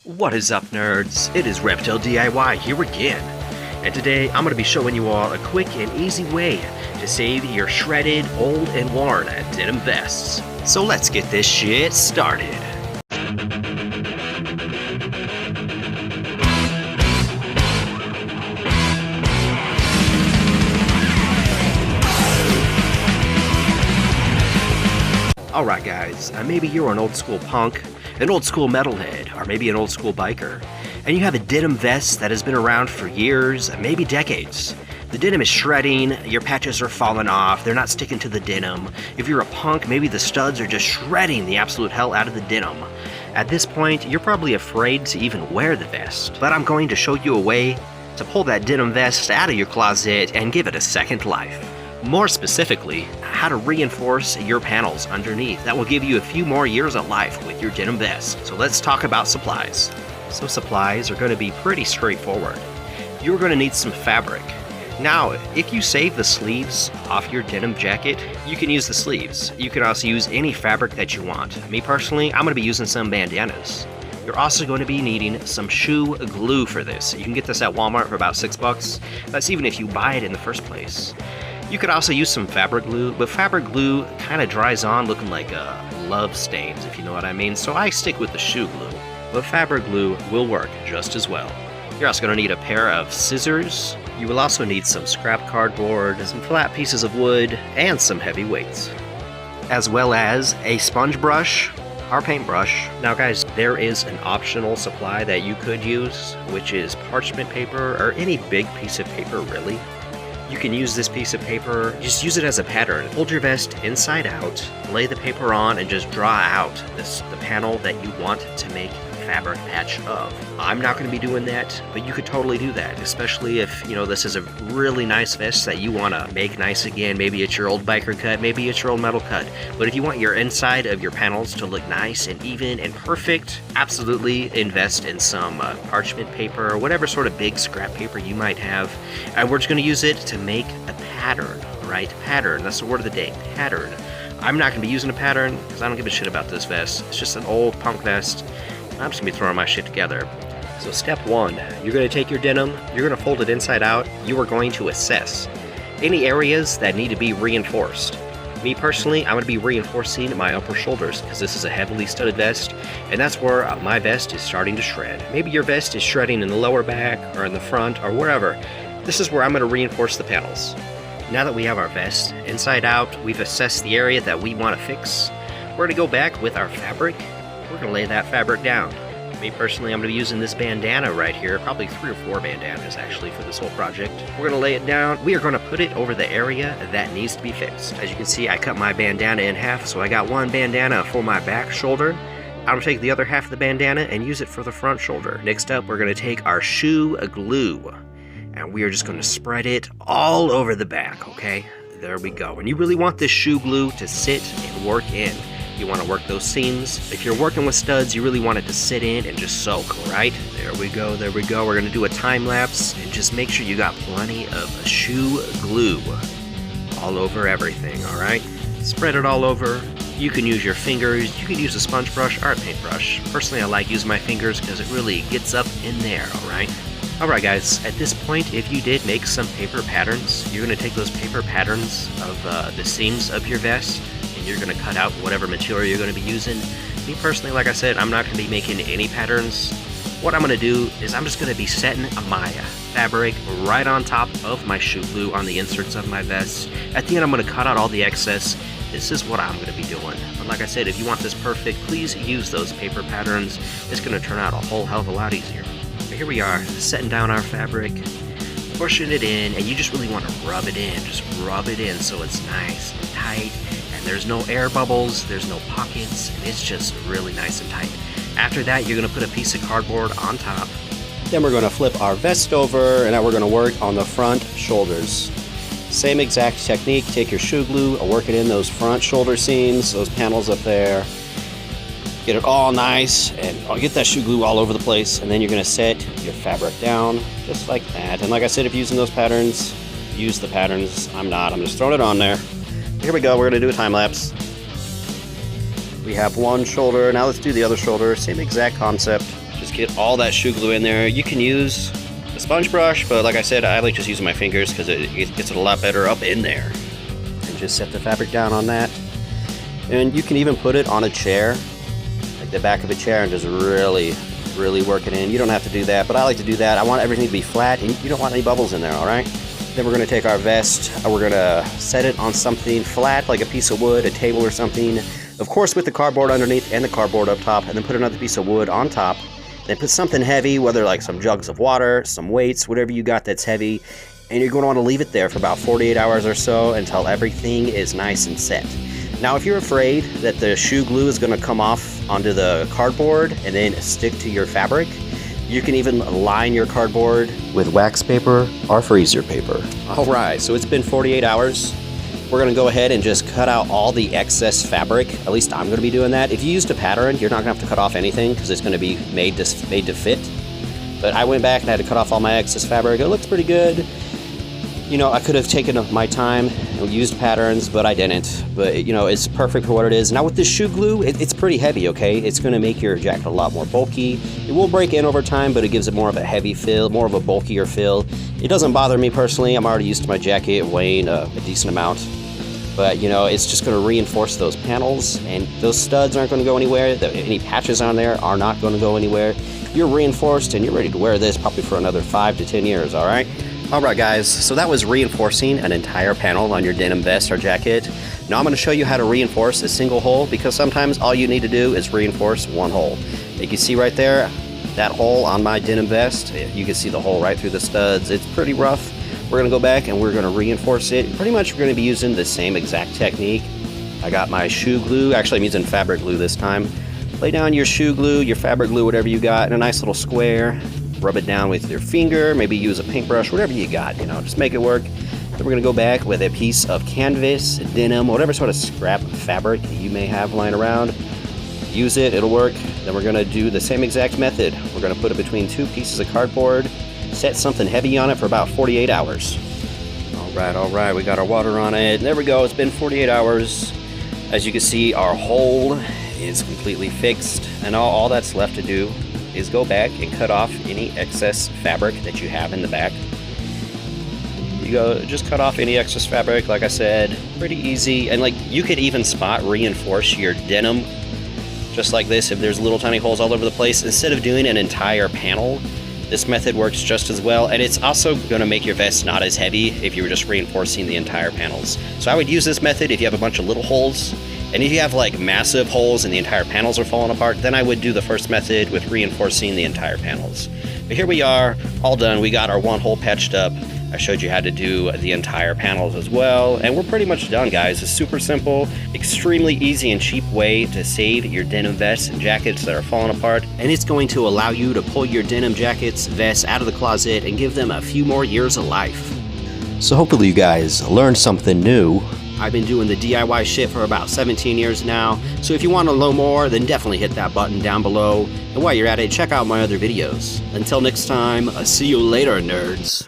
What is up, nerds? It is Reptile DIY here again, and today I'm going to be showing you all a quick and easy way to save your shredded, old, and worn denim vests. So let's get this shit started. Alright guys, maybe you're an old school punk, an old school metalhead, or maybe an old school biker, and you have a denim vest that has been around for years, maybe decades. The denim is shredding, your patches are falling off, they're not sticking to the denim. If you're a punk, maybe the studs are just shredding the absolute hell out of the denim. At this point, you're probably afraid to even wear the vest, but I'm going to show you a way to pull that denim vest out of your closet and give it a second life. More specifically, how to reinforce your panels underneath. That will give you a few more years of life with your denim vest. So let's talk about supplies. So supplies are going to be pretty straightforward. You're going to need some fabric. Now, if you save the sleeves off your denim jacket, you can use the sleeves. You can also use any fabric that you want. Me personally, I'm going to be using some bandanas. You're also going to be needing some shoe glue for this. You can get this at Walmart for about $6. That's even if you buy it in the first place. You could also use some fabric glue, but fabric glue kind of dries on looking like love stains, if you know what I mean, so I stick with the shoe glue. But fabric glue will work just as well. You're also going to need a pair of scissors. You will also need some scrap cardboard, some flat pieces of wood, and some heavy weights. As well as a sponge brush or paintbrush. Now guys, there is an optional supply that you could use, which is parchment paper or any big piece of paper really. You can use this piece of paper, just use it as a pattern. Hold your vest inside out, lay the paper on, and just draw out the panel that you want to make a fabric patch of. I'm not going to be doing that, but you could totally do that, especially if, you know, this is a really nice vest that you want to make nice again. Maybe it's your old biker cut, maybe it's your old metal cut. But if you want your inside of your panels to look nice and even and perfect, absolutely invest in some parchment paper or whatever sort of big scrap paper you might have. And we're just going to use it to make a pattern, right? Pattern, that's the word of the day, pattern. I'm not going to be using a pattern because I don't give a shit about this vest. It's just an old punk vest. I'm just going to be throwing my shit together. So step one, you're going to take your denim, you're going to fold it inside out, you are going to assess any areas that need to be reinforced. Me personally, I'm going to be reinforcing my upper shoulders because this is a heavily studded vest, and that's where my vest is starting to shred. Maybe your vest is shredding in the lower back or in the front or wherever. This is where I'm going to reinforce the panels. Now that we have our vest inside out, we've assessed the area that we want to fix. We're going to go back with our fabric. We're going to lay that fabric down. Me personally, I'm going to be using this bandana right here, probably 3 or 4 bandanas actually for this whole project. We're going to lay it down. We are going to put it over the area that needs to be fixed. As you can see, I cut my bandana in half, so I got one bandana for my back shoulder. I'm going to take the other half of the bandana and use it for the front shoulder. Next up, we're going to take our shoe glue, and we are just going to spread it all over the back, okay? There we go. And you really want this shoe glue to sit and work in. You want to work those seams. If you're working with studs, you really want it to sit in and just soak, right? There we go, there we go. We're going to do a time lapse and just make sure you got plenty of shoe glue all over everything, all right? Spread it all over. You can use your fingers, you can use a sponge brush or a paintbrush. Personally, I like using my fingers because it really gets up in there, all right? Alright guys, at this point, if you did make some paper patterns, you're going to take those paper patterns of the seams of your vest, and you're going to cut out whatever material you're going to be using. Me personally, like I said, I'm not going to be making any patterns. What I'm going to do is I'm just going to be setting my fabric right on top of my shoe glue on the inserts of my vest. At the end, I'm going to cut out all the excess. This is what I'm going to be doing. But like I said, if you want this perfect, please use those paper patterns. It's going to turn out a whole hell of a lot easier. Here we are, setting down our fabric, pushing it in, and you just really want to rub it in. Just rub it in so it's nice and tight, and there's no air bubbles, there's no pockets, and it's just really nice and tight. After that, you're going to put a piece of cardboard on top. Then we're going to flip our vest over, and now we're going to work on the front shoulders. Same exact technique, take your shoe glue, work it in those front shoulder seams, those panels up there. Get it all nice, and I'll get that shoe glue all over the place, and then you're going to set your fabric down just like that. And like I said, if you're using those patterns, use the patterns. I'm not. I'm just throwing it on there. Here we go. We're going to do a time lapse. We have one shoulder. Now let's do the other shoulder. Same exact concept. Just get all that shoe glue in there. You can use a sponge brush, but like I said, I like just using my fingers because it gets it a lot better up in there. And just set the fabric down on that. And you can even put it on a chair, like the back of a chair, and just really work it in. You don't have to do that, but I like to do that. I want everything to be flat, and you don't want any bubbles in there, all right? Then we're gonna take our vest, we're gonna set it on something flat, like a piece of wood, a table or something. Of course, with the cardboard underneath and the cardboard up top, and then put another piece of wood on top. Then put something heavy, whether like some jugs of water, some weights, whatever you got that's heavy, and you're gonna wanna leave it there for about 48 hours or so until everything is nice and set. Now, if you're afraid that the shoe glue is gonna come off onto the cardboard and then stick to your fabric, you can even line your cardboard with wax paper or freezer paper. All right, so it's been 48 hours. We're gonna go ahead and just cut out all the excess fabric. At least I'm gonna be doing that. If you used a pattern, you're not gonna have to cut off anything because it's gonna be made to fit. But I went back and had to cut off all my excess fabric. It looks pretty good. You know, I could have taken my time and used patterns, but I didn't. But, you know, it's perfect for what it is. Now with this shoe glue, it's pretty heavy, okay? It's gonna make your jacket a lot more bulky. It will break in over time, but it gives it more of a heavy feel, more of a bulkier feel. It doesn't bother me personally. I'm already used to my jacket weighing a decent amount. But, you know, it's just gonna reinforce those panels, and those studs aren't gonna go anywhere. Any patches on there are not gonna go anywhere. You're reinforced, and you're ready to wear this probably for another 5 to 10 years, all right? Alright guys, so that was reinforcing an entire panel on your denim vest or jacket. Now I'm going to show you how to reinforce a single hole, because sometimes all you need to do is reinforce one hole. You can see right there, that hole on my denim vest, you can see the hole right through the studs. It's pretty rough. We're going to go back and we're going to reinforce it. Pretty much we're going to be using the same exact technique. I got my shoe glue, actually I'm using fabric glue this time. Lay down your shoe glue, your fabric glue, whatever you got, in a nice little square. Rub it down with your finger, maybe use a paintbrush, whatever you got, you know, just make it work. Then we're gonna go back with a piece of canvas, denim, whatever sort of scrap fabric you may have lying around. Use it, it'll work. Then we're gonna do the same exact method. We're gonna put it between 2 pieces of cardboard, set something heavy on it for about 48 hours. All right, we got our water on it. There we go, it's been 48 hours. As you can see, our hole is completely fixed, and all that's left to do is go back and cut off any excess fabric that you have in the back. Just cut off any excess fabric, like I said, pretty easy. And like, you could even spot reinforce your denim just like this if there's little tiny holes all over the place. Instead of doing an entire panel, this method works just as well, and it's also gonna make your vest not as heavy if you were just reinforcing the entire panels. So I would use this method if you have a bunch of little holes. And if you have like massive holes and the entire panels are falling apart, then I would do the first method with reinforcing the entire panels. But here we are, all done. We got our one hole patched up. I showed you how to do the entire panels as well. And we're pretty much done, guys. It's super simple, extremely easy and cheap way to save your denim vests and jackets that are falling apart. And it's going to allow you to pull your denim jackets, vests out of the closet and give them a few more years of life. So hopefully you guys learned something new. I've been doing the DIY shit for about 17 years now, so if you want to know more, then definitely hit that button down below. And while you're at it, check out my other videos. Until next time, I'll see you later, nerds.